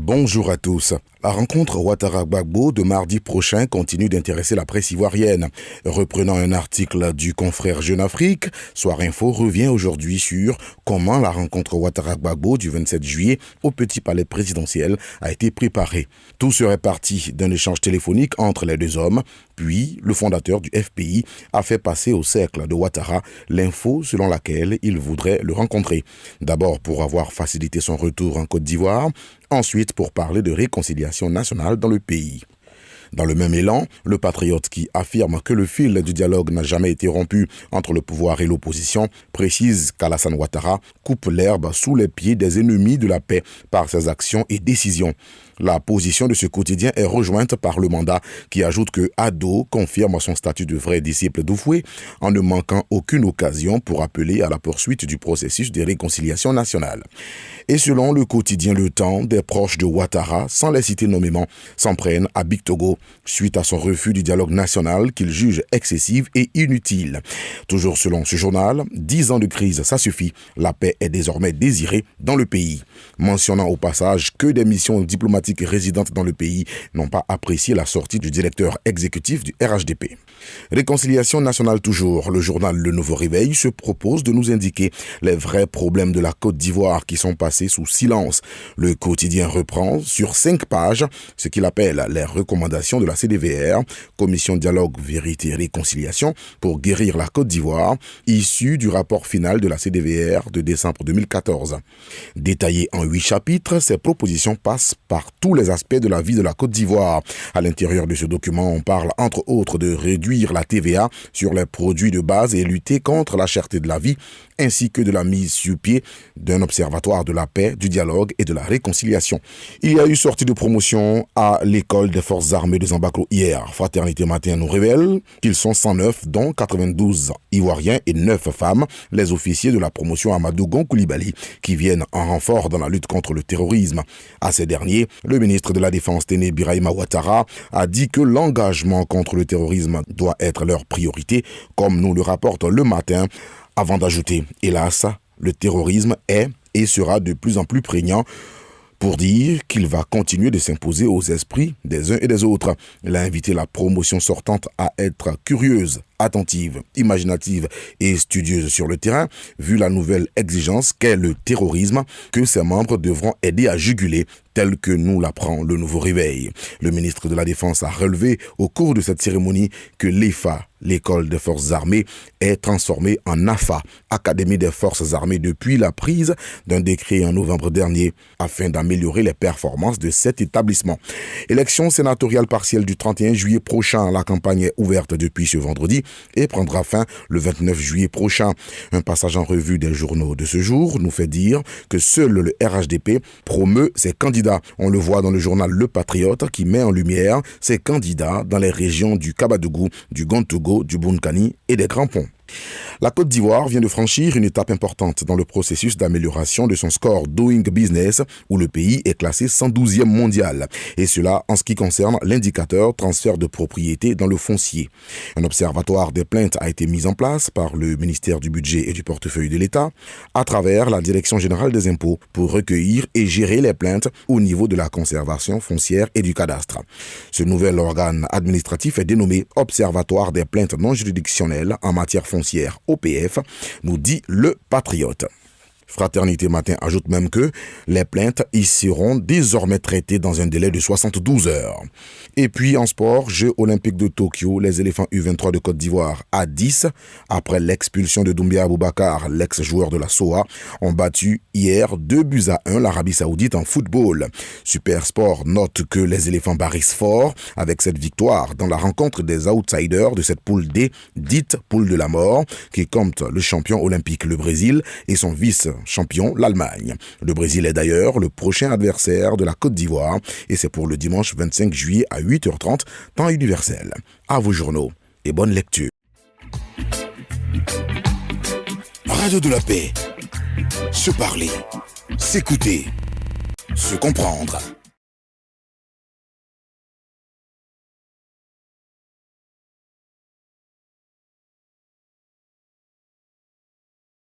Bonjour à tous. La rencontre Ouattara-Gbagbo de mardi prochain continue d'intéresser la presse ivoirienne. Reprenant un article du confrère Jeune Afrique, Soir Info revient aujourd'hui sur comment la rencontre Ouattara-Gbagbo du 27 juillet au Petit Palais présidentiel a été préparée. Tout serait parti d'un échange téléphonique entre les deux hommes, puis le fondateur du FPI a fait passer au cercle de Ouattara l'info selon laquelle il voudrait le rencontrer. D'abord pour avoir facilité son retour en Côte d'Ivoire, ensuite pour parler de réconciliation nationale dans le pays. Dans le même élan, le patriote qui affirme que le fil du dialogue n'a jamais été rompu entre le pouvoir et l'opposition précise qu'Alassane Ouattara coupe l'herbe sous les pieds des ennemis de la paix par ses actions et décisions. La position de ce quotidien est rejointe par le mandat qui ajoute que Ado confirme son statut de vrai disciple d'Oufoué en ne manquant aucune occasion pour appeler à la poursuite du processus de réconciliation nationale. Et selon le quotidien Le Temps, des proches de Ouattara, sans les citer nommément, s'en prennent à Big Togo suite à son refus du dialogue national qu'ils jugent excessif et inutile. Toujours selon ce journal, 10 ans de crise, ça suffit. La paix est désormais désirée dans le pays. Mentionnant au passage que des missions diplomatiques résidentes dans le pays n'ont pas apprécié la sortie du directeur exécutif du RHDP. Réconciliation nationale toujours, le journal Le Nouveau Réveil se propose de nous indiquer les vrais problèmes de la Côte d'Ivoire qui sont passés sous silence. Le quotidien reprend sur 5 pages ce qu'il appelle les recommandations de la CDVR, Commission Dialogue, Vérité et Réconciliation pour guérir la Côte d'Ivoire, issu du rapport final de la CDVR de décembre 2014. Détaillé en 8 chapitres, ces propositions passent par tous les aspects de la vie de la Côte d'Ivoire. À l'intérieur de ce document, on parle entre autres de réduire la TVA sur les produits de base et lutter contre la cherté de la vie, ainsi que de la mise sur pied d'un observatoire de la paix, du dialogue et de la réconciliation. Il y a eu sortie de promotion à l'école des forces armées de Zambaklo hier. Fraternité Matin nous révèle qu'ils sont 109, dont 92 Ivoiriens et 9 femmes, les officiers de la promotion Amadou Gon Coulibaly, qui viennent en renfort dans la lutte contre le terrorisme. À ces derniers, le ministre de la Défense Téné Birahima Ouattara a dit que l'engagement contre le terrorisme doit être leur priorité, comme nous le rapporte Le Matin, avant d'ajouter, hélas, le terrorisme est et sera de plus en plus prégnant pour dire qu'il va continuer de s'imposer aux esprits des uns et des autres. Il a invité la promotion sortante à être curieuse, attentive, imaginative et studieuse sur le terrain, vu la nouvelle exigence qu'est le terrorisme que ses membres devront aider à juguler, tel que nous l'apprend Le Nouveau Réveil. Le ministre de la Défense a relevé au cours de cette cérémonie que l'EFA, l'école des forces armées, est transformée en AFA, Académie des forces armées, depuis la prise d'un décret en novembre dernier, afin d'améliorer les performances de cet établissement. Élection sénatoriale partielle du 31 juillet prochain. La campagne est ouverte depuis ce vendredi et prendra fin le 29 juillet prochain. Un passage en revue des journaux de ce jour nous fait dire que seul le RHDP promeut ses candidats. On le voit dans le journal Le Patriote qui met en lumière ses candidats dans les régions du Kabadougou, du Gontogo, du Bunkani et des Grands Ponts. La Côte d'Ivoire vient de franchir une étape importante dans le processus d'amélioration de son score Doing Business, où le pays est classé 112e mondial. Et cela en ce qui concerne l'indicateur transfert de propriété dans le foncier. Un observatoire des plaintes a été mis en place par le ministère du Budget et du Portefeuille de l'État à travers la Direction générale des impôts pour recueillir et gérer les plaintes au niveau de la conservation foncière et du cadastre. Ce nouvel organe administratif est dénommé Observatoire des plaintes non juridictionnelles en matière foncière, OPF, nous dit Le Patriote. Fraternité Matin ajoute même que les plaintes y seront désormais traitées dans un délai de 72 heures. Et puis en sport, Jeux olympiques de Tokyo, les éléphants U23 de Côte d'Ivoire à 10, après l'expulsion de Doumbia Aboubakar, l'ex-joueur de la SOA, ont battu hier 2-1 l'Arabie Saoudite en football. Super Sport note que les éléphants barrissent fort avec cette victoire dans la rencontre des outsiders de cette poule D, dite poule de la mort, qui compte le champion olympique le Brésil et son vice-champion l'Allemagne. Le Brésil est d'ailleurs le prochain adversaire de la Côte d'Ivoire et c'est pour le dimanche 25 juillet à 8h30, temps universel. À vos journaux et bonne lecture. Radio de la paix. Se parler, s'écouter, se comprendre.